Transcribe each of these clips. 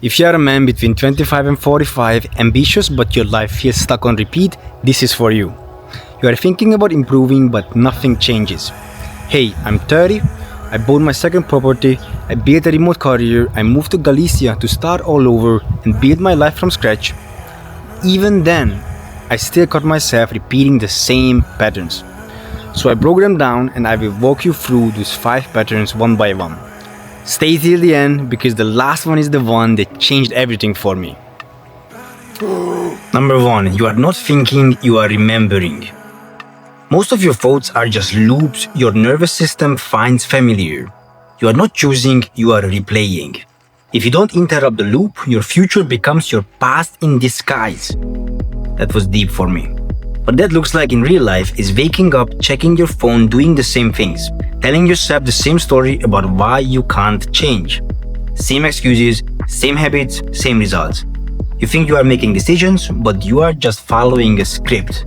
If you are a man between 25 and 45, ambitious but your life feels stuck on repeat, this is for you. You are thinking about improving but nothing changes. Hey, I'm 30, I bought my second property, I built a remote career, I moved to Galicia to start all over and build my life from scratch. Even then, I still caught myself repeating the same patterns. So I broke them down and I will walk you through those 5 patterns one by one. Stay till the end because the last one is the one that changed everything for me. Number 1. You are not thinking, you are remembering. Most of your thoughts are just loops your nervous system finds familiar. You are not choosing, you are replaying. If you don't interrupt the loop, your future becomes your past in disguise. That was deep for me. What that looks like in real life is waking up, checking your phone, doing the same things, telling yourself the same story about why you can't change. Same excuses, same habits, same results. You think you are making decisions, but you are just following a script.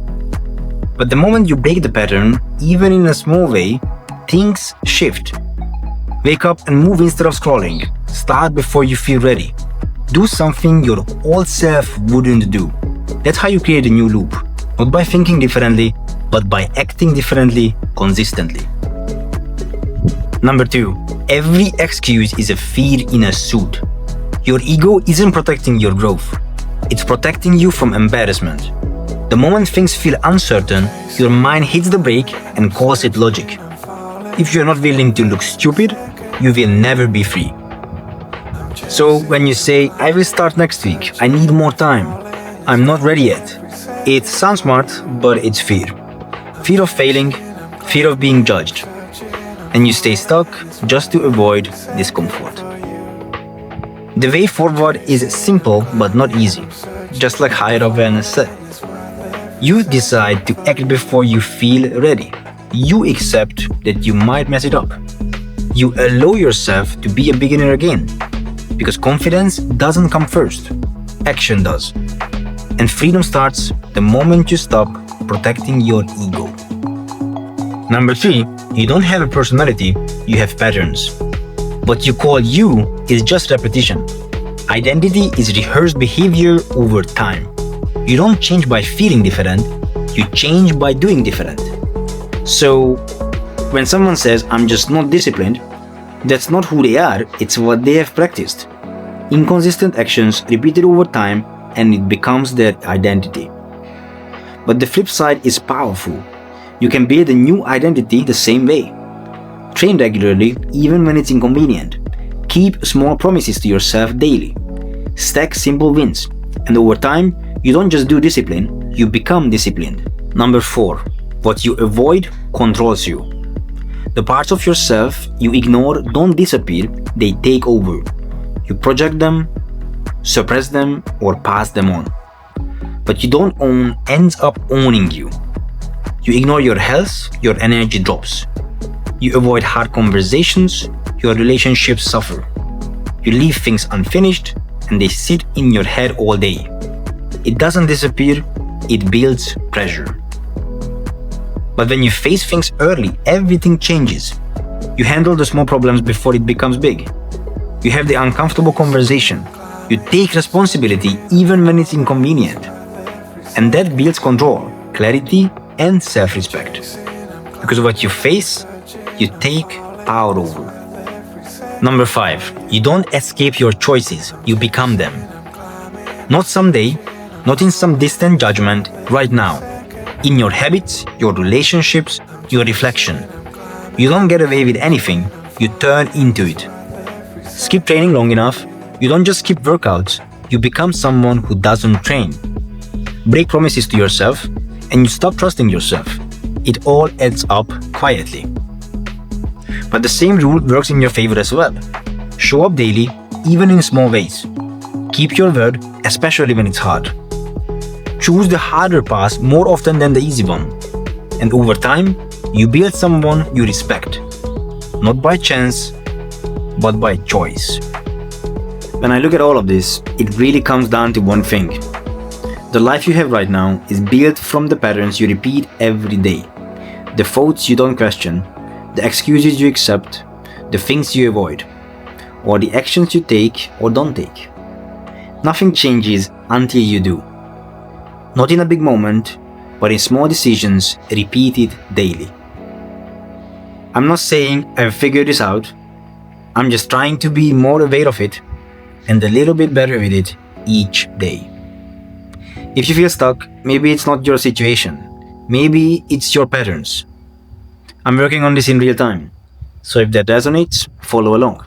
But the moment you break the pattern, even in a small way, things shift. Wake up and move instead of scrolling. Start before you feel ready. Do something your old self wouldn't do. That's how you create a new loop. Not by thinking differently, but by acting differently consistently. Number 2. Every excuse is a fear in a suit. Your ego isn't protecting your growth. It's protecting you from embarrassment. The moment things feel uncertain, your mind hits the brake and calls it logic. If you're not willing to look stupid, you will never be free. So when you say, I will start next week, I need more time, I'm not ready yet, it sounds smart, but it's fear. Fear of failing, fear of being judged. And you stay stuck just to avoid discomfort. The way forward is simple but not easy, just like higher awareness said. You decide to act before you feel ready. You accept that you might mess it up. You allow yourself to be a beginner again, because confidence doesn't come first, action does. And freedom starts the moment you stop protecting your ego. Number 3, you don't have a personality, you have patterns. What you call you is just repetition. Identity is rehearsed behavior over time. You don't change by feeling different, you change by doing different. So, when someone says, I'm just not disciplined, that's not who they are, it's what they have practiced. Inconsistent actions repeated over time, and it becomes their identity. But the flip side is powerful. You can build a new identity the same way. Train regularly, even when it's inconvenient. Keep small promises to yourself daily. Stack simple wins. And over time, you don't just do discipline, you become disciplined. Number 4. What you avoid controls you. The parts of yourself you ignore don't disappear, they take over. You project them, suppress them, or pass them on. What you don't own ends up owning you. You ignore your health, your energy drops. You avoid hard conversations, your relationships suffer. You leave things unfinished, and they sit in your head all day. It doesn't disappear, it builds pressure. But when you face things early, everything changes. You handle the small problems before it becomes big. You have the uncomfortable conversation. You take responsibility even when it's inconvenient. And that builds control, clarity, and self-respect. Because what you face, you take power over. Number 5. You don't escape your choices, you become them. Not someday, not in some distant judgment, right now. In your habits, your relationships, your reflection. You don't get away with anything, you turn into it. Skip training long enough, you don't just skip workouts, you become someone who doesn't train. Break promises to yourself, and you stop trusting yourself. It all adds up quietly. But the same rule works in your favor as well. Show up daily, even in small ways. Keep your word, especially when it's hard. Choose the harder path more often than the easy one. And over time, you build someone you respect. Not by chance, but by choice. When I look at all of this, it really comes down to one thing. The life you have right now is built from the patterns you repeat every day. The thoughts you don't question, the excuses you accept, the things you avoid, or the actions you take or don't take. Nothing changes until you do. Not in a big moment, but in small decisions repeated daily. I'm not saying I've figured this out. I'm just trying to be more aware of it and a little bit better with it each day. If you feel stuck, maybe it's not your situation. Maybe it's your patterns. I'm working on this in real time. So if that resonates, follow along.